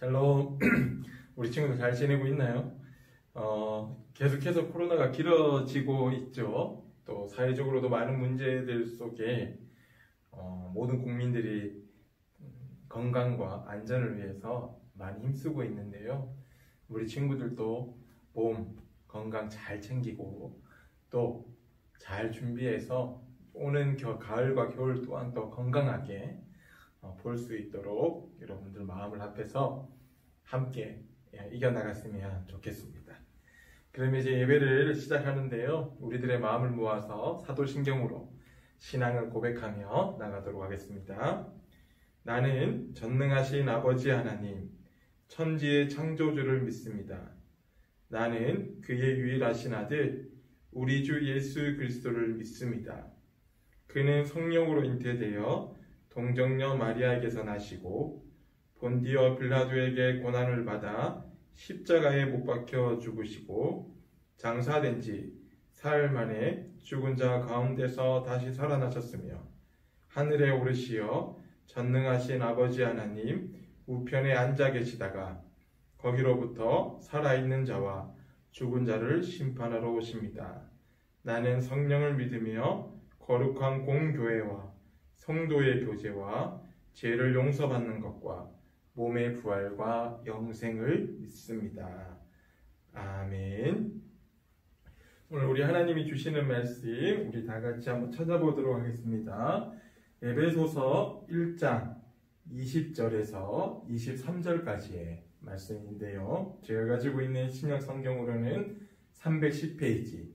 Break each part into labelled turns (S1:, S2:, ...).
S1: 샬롬. 우리 친구들 잘 지내고 있나요? 계속해서 코로나가 길어지고 있죠. 또 사회적으로도 많은 문제들 속에 모든 국민들이 건강과 안전을 위해서 많이 힘쓰고 있는데요. 우리 친구들도 몸, 건강 잘 챙기고 또 잘 준비해서 오는 가을과 겨울 또한 또 건강하게 볼 수 있도록 여러분들 마음을 합해서 함께 이겨나갔으면 좋겠습니다. 그러면 이제 예배를 시작하는데요. 우리들의 마음을 모아서 사도신경으로 신앙을 고백하며 나가도록 하겠습니다. 나는 전능하신 아버지 하나님, 천지의 창조주를 믿습니다. 나는 그의 유일하신 아들, 우리 주 예수 그리스도를 믿습니다. 그는 성령으로 잉태되어 동정녀 마리아에게서 나시고 본디어 빌라도에게 고난을 받아 십자가에 못 박혀 죽으시고 장사된 지 사흘 만에 죽은 자 가운데서 다시 살아나셨으며 하늘에 오르시어 전능하신 아버지 하나님 우편에 앉아 계시다가 거기로부터 살아있는 자와 죽은 자를 심판하러 오십니다. 나는 성령을 믿으며 거룩한 공교회와 성도의 교제와 죄를 용서받는 것과 몸의 부활과 영생을 믿습니다. 아멘. 오늘 우리 하나님이 주시는 말씀 우리 다 같이 한번 찾아보도록 하겠습니다. 에베소서 1장 20절에서 23절까지의 말씀인데요. 제가 가지고 있는 신약 성경으로는 310페이지,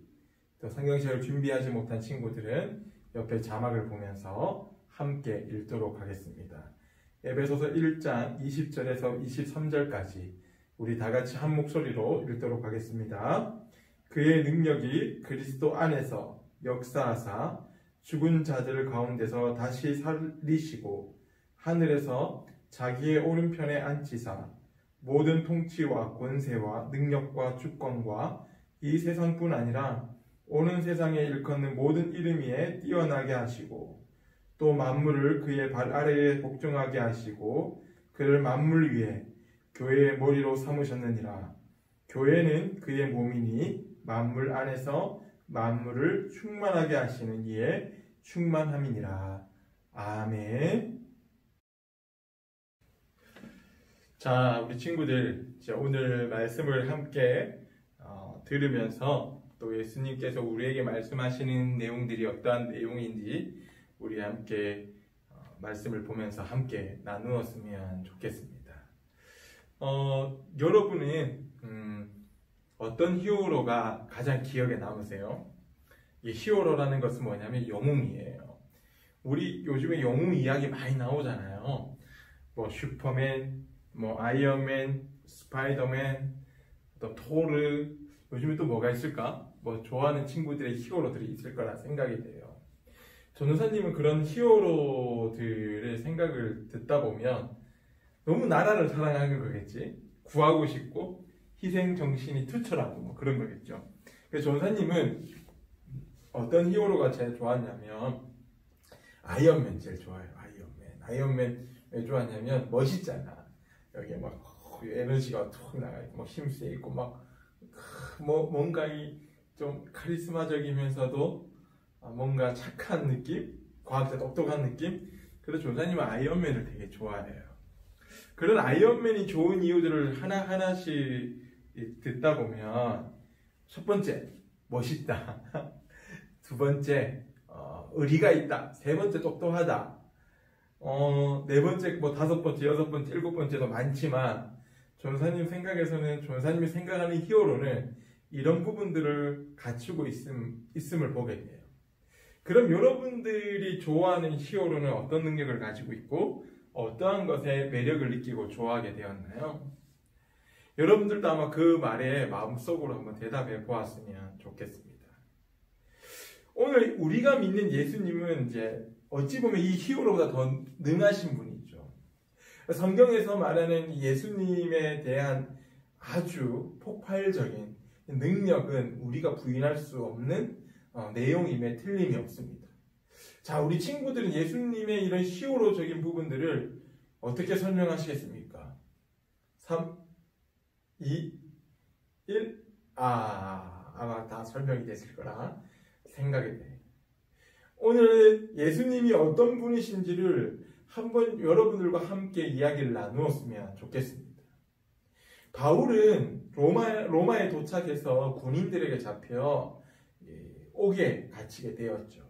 S1: 또 성경책을 준비하지 못한 친구들은 옆에 자막을 보면서 함께 읽도록 하겠습니다. 에베소서 1장 20절에서 23절까지 우리 다 같이 한 목소리로 읽도록 하겠습니다. 그의 능력이 그리스도 안에서 역사하사 죽은 자들 가운데서 다시 살리시고 하늘에서 자기의 오른편에 앉히사 모든 통치와 권세와 능력과 주권과 이 세상뿐 아니라 오는 세상에 일컫는 모든 이름 위에 뛰어나게 하시고 또 만물을 그의 발 아래에 복종하게 하시고 그를 만물 위에 교회의 머리로 삼으셨느니라. 교회는 그의 몸이니 만물 안에서 만물을 충만하게 하시는 이의 충만함이니라. 아멘. 자, 우리 친구들 오늘 말씀을 함께 들으면서 또 예수님께서 우리에게 말씀하시는 내용들이 어떠한 내용인지 우리 함께 말씀을 보면서 함께 나누었으면 좋겠습니다. 여러분은 어떤 히어로가 가장 기억에 남으세요? 이 히어로라는 것은 뭐냐면 영웅이에요. 우리 요즘에 영웅 이야기 많이 나오잖아요. 뭐 슈퍼맨, 뭐 아이언맨, 스파이더맨, 또 토르, 요즘에 또 뭐가 있을까? 뭐 좋아하는 친구들의 히어로들이 있을 거라 생각이 돼요. 전도사님은 그런 히어로들의 생각을 듣다 보면 너무 나라를 사랑하는 거겠지? 구하고 싶고 희생 정신이 투철하고 뭐 그런 거겠죠. 그래서 전도사님은 어떤 히어로가 제일 좋았냐면 아이언맨 제일 좋아요. 아이언맨 왜 좋았냐면 멋있잖아. 여기에 막 에너지가 툭 나가있고 막 힘세 있고 막 뭔가 좀 카리스마적이면서도 뭔가 착한 느낌, 과학자 똑똑한 느낌. 그래서 조사님은 아이언맨을 되게 좋아해요. 그런 아이언맨이 좋은 이유들을 하나하나씩 듣다 보면 첫 번째 멋있다, 두 번째 의리가 있다, 세 번째 똑똑하다, 네 번째, 뭐 다섯 번째, 여섯 번째, 일곱 번째도 많지만 전사님 생각에서는 전사님이 생각하는 히어로는 이런 부분들을 갖추고 있음을 보게 돼요. 그럼 여러분들이 좋아하는 히어로는 어떤 능력을 가지고 있고 어떠한 것에 매력을 느끼고 좋아하게 되었나요? 여러분들도 아마 그 말에 마음속으로 한번 대답해 보았으면 좋겠습니다. 오늘 우리가 믿는 예수님은 이제 어찌 보면 이 히어로보다 더 능하신 분이죠. 성경에서 말하는 예수님에 대한 아주 폭발적인 능력은 우리가 부인할 수 없는 내용임에 틀림이 없습니다. 자, 우리 친구들은 예수님의 이런 히어로적인 부분들을 어떻게 설명하시겠습니까? 3, 2, 1. 아마 다 설명이 됐을 거라 생각이 돼. 오늘은 예수님이 어떤 분이신지를 한번 여러분들과 함께 이야기를 나누었으면 좋겠습니다. 바울은 로마에 도착해서 군인들에게 잡혀 옥에 갇히게 되었죠.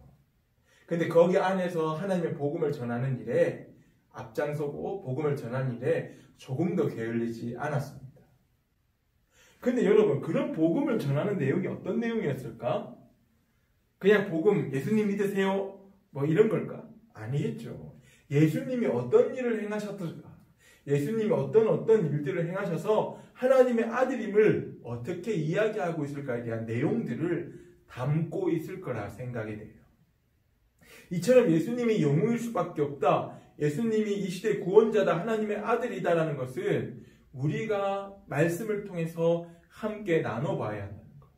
S1: 근데 거기 안에서 하나님의 복음을 전하는 일에 앞장서고 복음을 전하는 일에 조금도 게을리지 않았습니다. 근데 여러분, 그런 복음을 전하는 내용이 어떤 내용이었을까? 그냥 복음, 예수님 믿으세요? 뭐 이런 걸까? 아니겠죠. 예수님이 어떤 일을 행하셨을까? 예수님이 어떤 일들을 행하셔서 하나님의 아들임을 어떻게 이야기하고 있을까에 대한 내용들을 담고 있을 거라 생각이 돼요. 이처럼 예수님이 영웅일 수밖에 없다. 예수님이 이 시대의 구원자다. 하나님의 아들이다라는 것은 우리가 말씀을 통해서 함께 나눠봐야 한다는 것.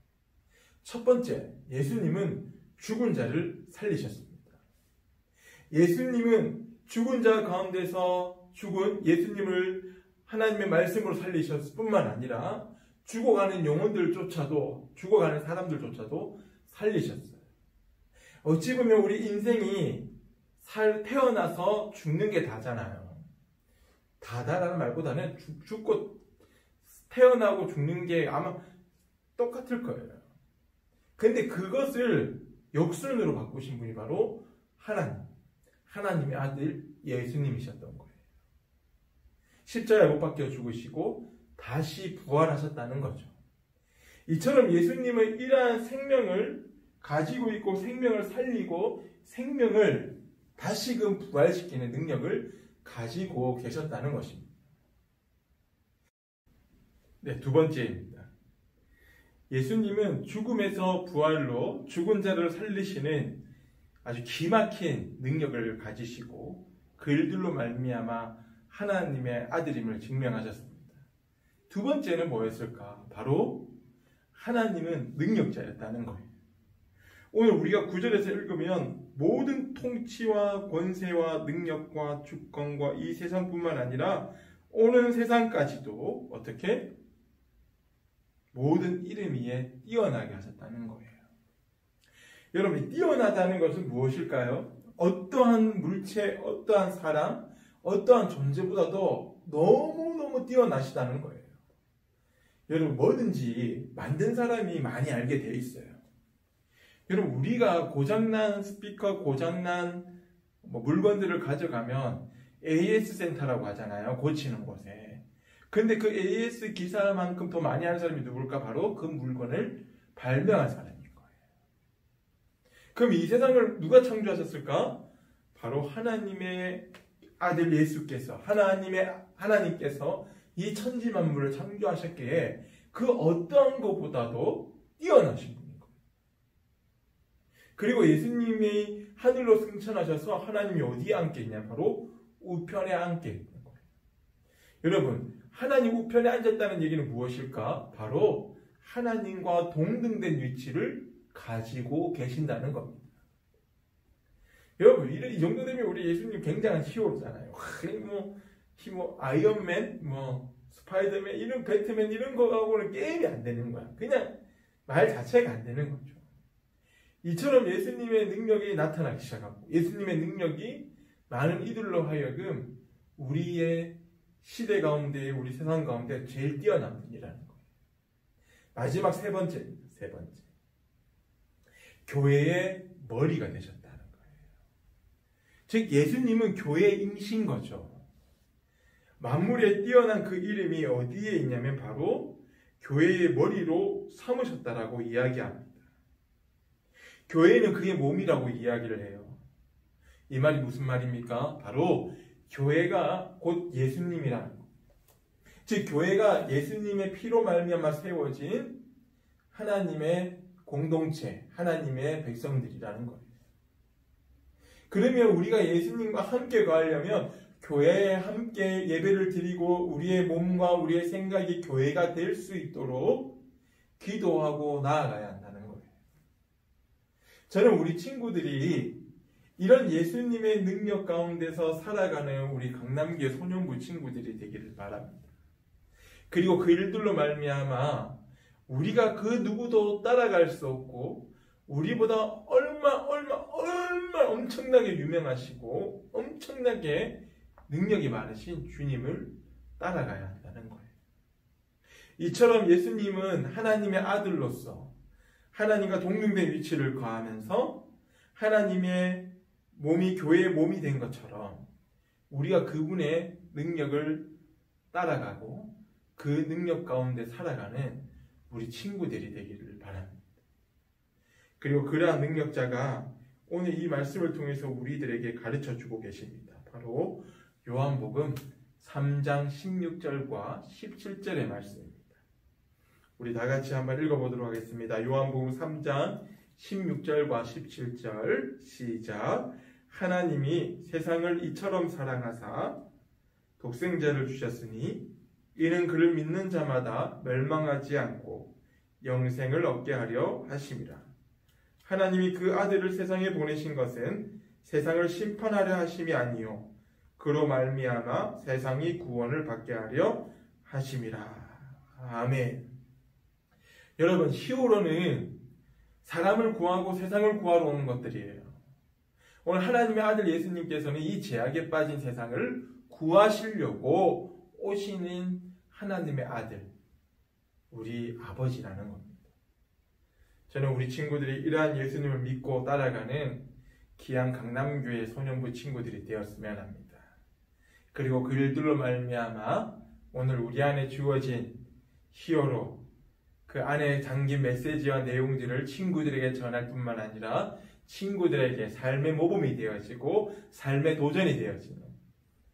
S1: 첫 번째, 예수님은 죽은 자를 살리셨습니다. 예수님은 죽은 자 가운데서 죽은 예수님을 하나님의 말씀으로 살리셨을 뿐만 아니라 죽어가는 영혼들조차도, 죽어가는 사람들조차도 살리셨어요. 어찌 보면 우리 인생이 태어나서 죽는 게 다잖아요. 다다라는 말보다는 죽고 태어나고 죽는 게 아마 똑같을 거예요. 근데 그것을 역순으로 바꾸신 분이 바로 하나님의 아들 예수님이셨던 거예요. 십자가에 못 박혀 죽으시고 다시 부활하셨다는 거죠. 이처럼 예수님은 이러한 생명을 가지고 있고 생명을 살리고 생명을 다시금 부활시키는 능력을 가지고 계셨다는 것입니다. 네, 두 번째입니다. 예수님은 죽음에서 부활로 죽은 자를 살리시는 아주 기막힌 능력을 가지시고 그 일들로 말미암아 하나님의 아들임을 증명하셨습니다. 두 번째는 뭐였을까? 바로 하나님은 능력자였다는 거예요. 오늘 우리가 9절에서 읽으면 모든 통치와 권세와 능력과 주권과 이 세상뿐만 아니라 오는 세상까지도 어떻게? 모든 이름 위에 뛰어나게 하셨다는 거예요. 여러분, 뛰어나다는 것은 무엇일까요? 어떠한 물체, 어떠한 사람, 어떠한 존재보다도 너무너무 뛰어나시다는 거예요. 여러분, 뭐든지 만든 사람이 많이 알게 돼 있어요. 여러분, 우리가 고장난 스피커, 고장난 물건들을 가져가면 AS 센터라고 하잖아요. 고치는 곳에. 근데 그 AS 기사만큼 더 많이 하는 사람이 누굴까? 바로 그 물건을 발명한 사람일 거예요. 그럼 이 세상을 누가 창조하셨을까? 바로 하나님의 아들 예수께서, 하나님께서 이 천지 만물을 창조하셨기에 그 어떠한 것보다도 뛰어나신 분인 거예요. 그리고 예수님이 하늘로 승천하셔서 하나님이 어디에 앉게 있냐? 바로 우편에 앉게 있는 거예요. 여러분, 하나님 우편에 앉았다는 얘기는 무엇일까? 바로 하나님과 동등된 위치를 가지고 계신다는 겁니다. 여러분, 이 정도 되면 우리 예수님 굉장한 히어로잖아요. 아이언맨, 스파이더맨, 이런 배트맨 이런 거하고는 게임이 안 되는 거야. 그냥 말 자체가 안 되는 거죠. 이처럼 예수님의 능력이 나타나기 시작하고 예수님의 능력이 많은 이들로 하여금 우리의 시대 가운데, 우리 세상 가운데 제일 뛰어난 분이라는 거예요. 마지막 세 번째입니다. 세 번째. 교회의 머리가 되셨다는 거예요. 즉, 예수님은 교회의 임신 거죠. 만물에 뛰어난 그 이름이 어디에 있냐면 바로 교회의 머리로 삼으셨다라고 이야기합니다. 교회는 그의 몸이라고 이야기를 해요. 이 말이 무슨 말입니까? 바로 교회가 곧 예수님이라는 것. 즉, 교회가 예수님의 피로 말미암아 세워진 하나님의 공동체, 하나님의 백성들이라는 거예요. 그러면 우리가 예수님과 함께 가려면 교회에 함께 예배를 드리고 우리의 몸과 우리의 생각이 교회가 될 수 있도록 기도하고 나아가야 한다는 거예요. 저는 우리 친구들이 이런 예수님의 능력 가운데서 살아가는 우리 강남교회 소년부 친구들이 되기를 바랍니다. 그리고 그 일들로 말미암아 우리가 그 누구도 따라갈 수 없고 우리보다 얼마 엄청나게 유명하시고 엄청나게 능력이 많으신 주님을 따라가야 한다는 거예요. 이처럼 예수님은 하나님의 아들로서 하나님과 동등된 위치를 거하면서 하나님의 몸이 교회의 몸이 된 것처럼 우리가 그분의 능력을 따라가고 그 능력 가운데 살아가는 우리 친구들이 되기를 바랍니다. 그리고 그러한 능력자가 오늘 이 말씀을 통해서 우리들에게 가르쳐 주고 계십니다. 바로 요한복음 3장 16절과 17절의 말씀입니다. 우리 다 같이 한번 읽어보도록 하겠습니다. 요한복음 3장 16절과 17절 시작. 하나님이 세상을 이처럼 사랑하사 독생자를 주셨으니 이는 그를 믿는 자마다 멸망하지 않고 영생을 얻게 하려 하심이라. 하나님이 그 아들을 세상에 보내신 것은 세상을 심판하려 하심이 아니요 그로 말미암아 세상이 구원을 받게 하려 하심이라. 아멘. 여러분, 히어로는 사람을 구하고 세상을 구하러 오는 것들이에요. 오늘 하나님의 아들 예수님께서는 이 죄악에 빠진 세상을 구하시려고 오시는 하나님의 아들, 우리 아버지라는 겁니다. 저는 우리 친구들이 이러한 예수님을 믿고 따라가는 기양 강남교회 소년부 친구들이 되었으면 합니다. 그리고 그 일들로 말미암아 오늘 우리 안에 주어진 히어로, 그 안에 담긴 메시지와 내용들을 친구들에게 전할 뿐만 아니라 친구들에게 삶의 모범이 되어지고 삶의 도전이 되어지는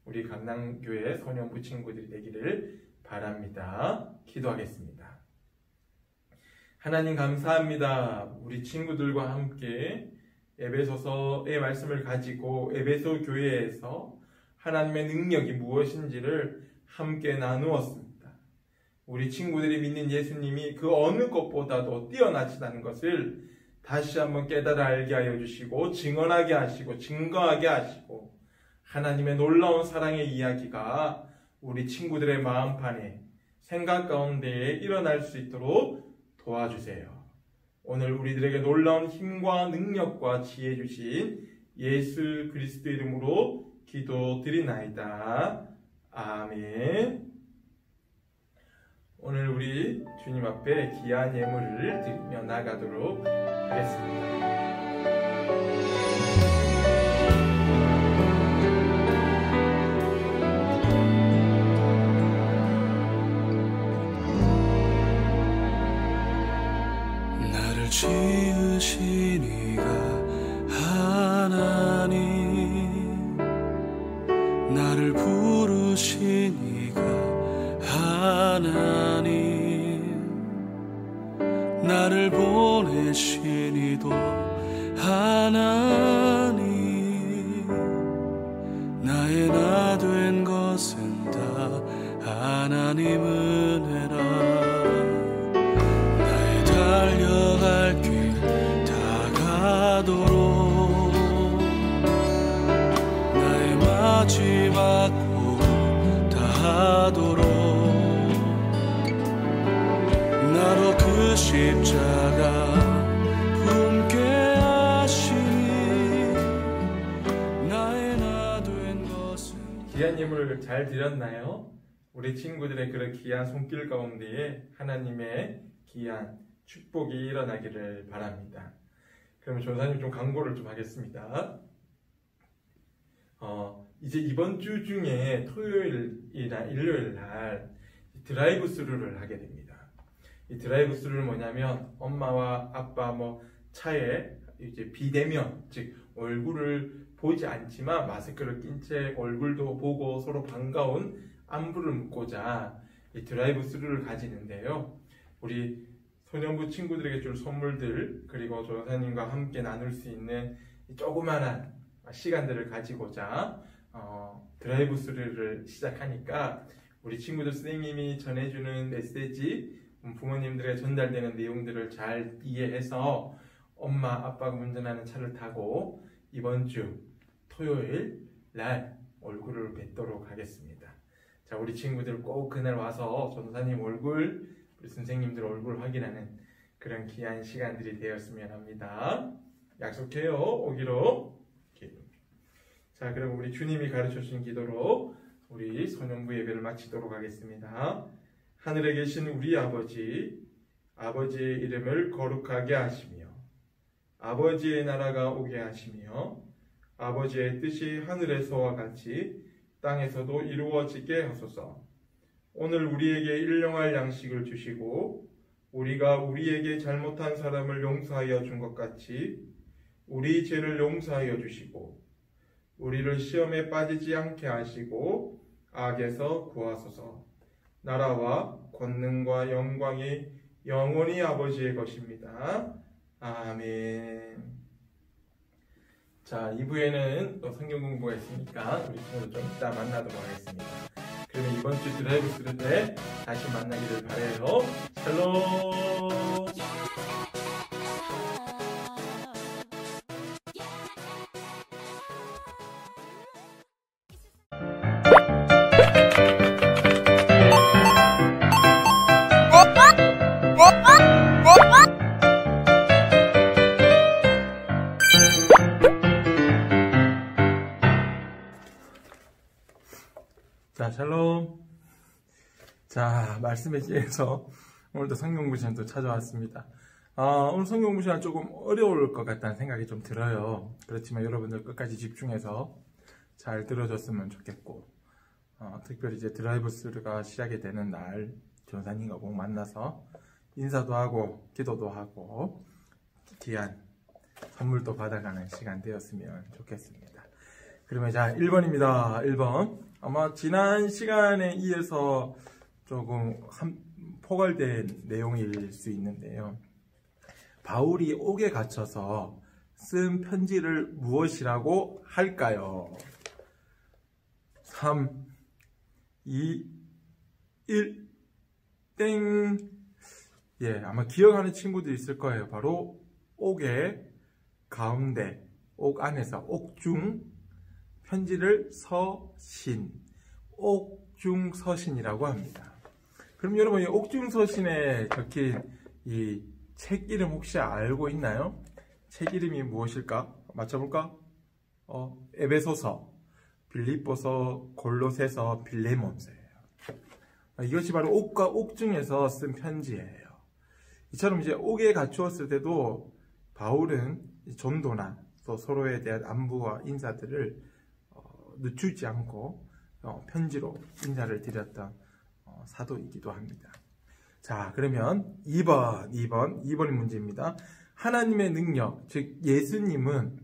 S1: 우리 강남교회 소년부 친구들이 되기를 바랍니다. 기도하겠습니다. 하나님 감사합니다. 우리 친구들과 함께 에베소서의 말씀을 가지고 에베소 교회에서 하나님의 능력이 무엇인지를 함께 나누었습니다. 우리 친구들이 믿는 예수님이 그 어느 것보다도 뛰어나시다는 것을 다시 한번 깨달아 알게 하여 주시고 증언하게 하시고 증거하게 하시고 하나님의 놀라운 사랑의 이야기가 우리 친구들의 마음판에 생각 가운데에 일어날 수 있도록 도와주세요. 오늘 우리들에게 놀라운 힘과 능력과 지혜 주신 예수 그리스도 이름으로 기도드리나이다. 아멘. 오늘 우리 주님 앞에 귀한 예물을 드리며 나가도록 하겠습니다.
S2: 나를 지으신 이가 하나님, 나를 부르신 이가 하나님, 나를 보내신 이도 하나님, 나의 나 된 것은 다 하나님 은혜라. 나의 달려갈 길 다 가도록 나의 마지막 호흡 다 하도록 나로 그 십자가 품게 하시니 나의 나 된 것은.
S1: 귀한 예물을 잘 드렸나요? 우리 친구들의 그런 귀한 손길 가운데에 하나님의 귀한 축복이 일어나기를 바랍니다. 그럼 조사님 좀 광고를 좀 하겠습니다. 이제 이번 주 중에 토요일이나 일요일 날 드라이브 스루를 하게 됩니다. 이 드라이브 스루는 뭐냐면 엄마와 아빠 차에 이제 비대면, 즉 얼굴을 보지 않지만 마스크를 낀 채 얼굴도 보고 서로 반가운 안부를 묻고자 이 드라이브 스루를 가지는데요. 우리 소년부 친구들에게 줄 선물들, 그리고 조사님과 함께 나눌 수 있는 조그만한 시간들을 가지고자 드라이브 스루를 시작하니까 우리 친구들 선생님이 전해주는 메시지, 부모님들에게 전달되는 내용들을 잘 이해해서 엄마, 아빠가 운전하는 차를 타고 이번 주 토요일 날 얼굴을 뵙도록 하겠습니다. 자, 자, 우리 친구들 꼭 그날 와서 전도사님 얼굴, 우리 선생님들 얼굴 확인하는 그런 귀한 시간들이 되었으면 합니다. 약속해요. 오기로. 자, 그럼 우리 주님이 가르쳐 주신 기도로 우리 소년부 예배를 마치도록 하겠습니다. 하늘에 계신 우리 아버지, 아버지의 이름을 거룩하게 하시며 아버지의 나라가 오게 하시며 아버지의 뜻이 하늘에서와 같이 땅에서도 이루어지게 하소서. 오늘 우리에게 일용할 양식을 주시고 우리가 우리에게 잘못한 사람을 용서하여 준 것 같이 우리 죄를 용서하여 주시고 우리를 시험에 빠지지 않게 하시고 악에서 구하소서. 나라와 권능과 영광이 영원히 아버지의 것입니다. 아멘. 자, 2부에는 또 성경 공부가 있으니까 우리 친구들 좀 이따 만나도록 하겠습니다. 그러면 이번 주 드라이브 스루 때 다시 만나기를 바라요. 샬롬. 자, 샬롬. 자, 말씀에 의해서 오늘도 성경공부 시간 또 찾아왔습니다. 오늘 성경공부 시간 조금 어려울 것 같다는 생각이 좀 들어요. 그렇지만 여러분들 끝까지 집중해서 잘 들어줬으면 좋겠고, 특별히 이제 드라이브 스루가 시작이 되는 날 전사님과 꼭 만나서 인사도 하고 기도도 하고 귀한 선물도 받아가는 시간 되었으면 좋겠습니다. 그러면 자, 1번입니다. 1번. 아마 지난 시간에 이어서 조금 포괄된 내용일 수 있는데요. 바울이 옥에 갇혀서 쓴 편지를 무엇이라고 할까요? 3, 2, 1, 땡. 예, 아마 기억하는 친구도 있을 거예요. 바로 옥의 가운데, 옥 안에서, 옥중 편지를 서신, 옥중서신이라고 합니다. 그럼 여러분, 이 옥중서신에 적힌 이 책 이름 혹시 알고 있나요? 책 이름이 무엇일까? 맞춰볼까? 에베소서, 빌립보서, 골로새서, 빌레몬서예요. 이것이 바로 옥과 옥중에서 쓴 편지예요. 이처럼 이제 옥에 갇혔을 때도 바울은 전도나 또 서로에 대한 안부와 인사들을 늦추지 않고 편지로 인사를 드렸던 사도이기도 합니다. 자, 그러면 2번이 문제입니다. 하나님의 능력, 즉 예수님은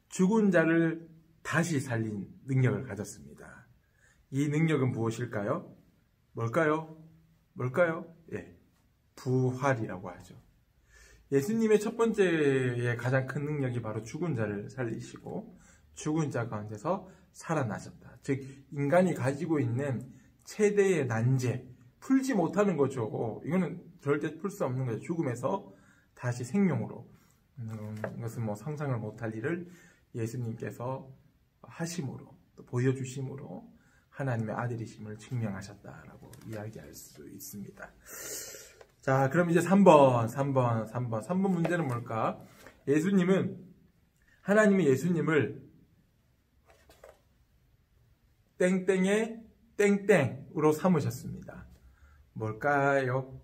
S1: 죽은 자를 다시 살린 능력을 가졌습니다. 이 능력은 무엇일까요? 뭘까요? 예, 부활이라고 하죠. 예수님의 첫 번째의 가장 큰 능력이 바로 죽은 자를 살리시고 죽은 자 가운데서 살아나셨다. 즉 인간이 가지고 있는 최대의 난제, 풀지 못하는 거죠. 이거는 절대 풀 수 없는 거죠. 죽음에서 다시 생명으로. 이것은 뭐 상상을 못할 일을 예수님께서 하심으로, 또 보여주심으로 하나님의 아들이심을 증명하셨다라고 이야기할 수 있습니다. 자, 그럼 이제 3번 문제는 뭘까? 하나님이 예수님을 땡땡의 땡땡으로 삼으셨습니다. 뭘까요?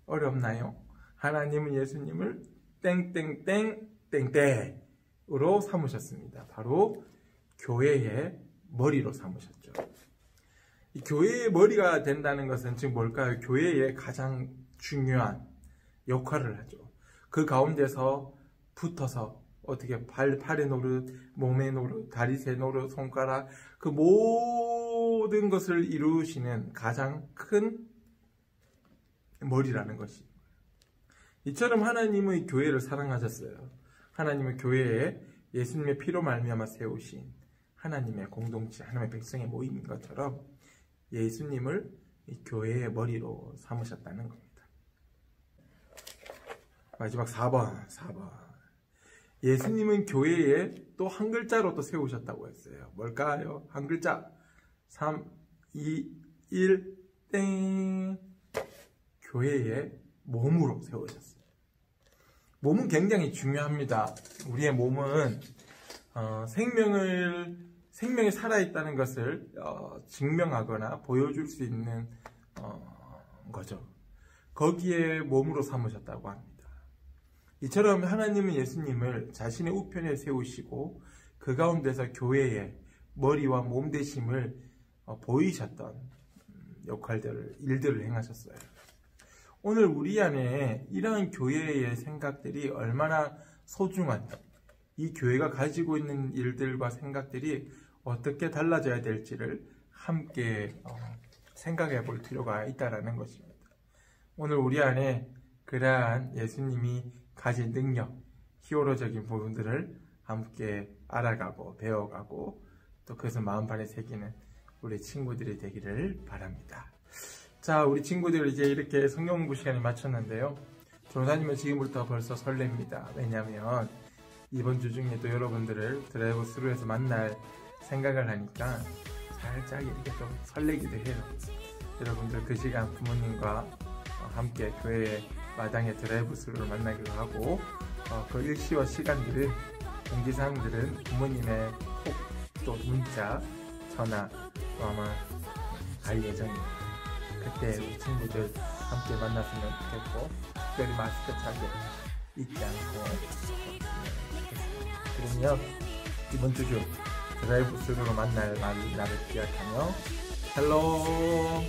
S1: 어렵나요? 하나님은 예수님을 땡땡땡 땡땡으로 삼으셨습니다. 바로 교회의 머리로 삼으셨죠. 이 교회의 머리가 된다는 것은 즉 뭘까요? 교회의 가장 중요한 역할을 하죠. 그 가운데서 붙어서 어떻게 팔의 노릇, 몸의 노릇, 다리새 노릇, 손가락 그 모든 것을 이루시는 가장 큰 머리라는 것이. 이처럼 하나님의 교회를 사랑하셨어요. 하나님의 교회에 예수님의 피로 말미암아 세우신 하나님의 공동체, 하나님의 백성의 모임인 것처럼 예수님을 이 교회의 머리로 삼으셨다는 겁니다. 마지막 4번. 예수님은 교회에 또 한 글자로 또 세우셨다고 했어요. 뭘까요? 한 글자. 3, 2, 1, 땡. 교회에 몸으로 세우셨어요. 몸은 굉장히 중요합니다. 우리의 몸은 생명이 살아있다는 것을 증명하거나 보여줄 수 있는 거죠. 거기에 몸으로 삼으셨다고 합니다. 이처럼 하나님은 예수님을 자신의 우편에 세우시고 그 가운데서 교회의 머리와 몸 되심을 보이셨던 일들을 행하셨어요. 오늘 우리 안에 이러한 교회의 생각들이 얼마나 소중한, 이 교회가 가지고 있는 일들과 생각들이 어떻게 달라져야 될지를 함께 생각해 볼 필요가 있다는 것입니다. 오늘 우리 안에 그러한 예수님이 가진 능력, 히어로적인 부분들을 함께 알아가고 배워가고 또 그것을 마음판에 새기는 우리 친구들이 되기를 바랍니다. 자, 우리 친구들 이제 이렇게 성경 공부 시간이 마쳤는데요. 전사님은 지금부터 벌써 설렙니다. 왜냐하면 이번 주 중에 또 여러분들을 드라이브 스루에서 만날 생각을 하니까 살짝 이렇게 좀 설레기도 해요. 여러분들 그 시간 부모님과 함께 교회 마당에 드라이브 스루를 만나기도 하고 그 일시와 시간들은 공지사항들은 부모님의 톡 또 문자, 전화 또 아마 갈 예정입니다. 그때 우리 친구들 함께 만났으면 좋겠고 특별히 마스크 착용 잊지 않고 그러면 이번 주 중 드라이브 스루로 만날 날을 기약하며 헬로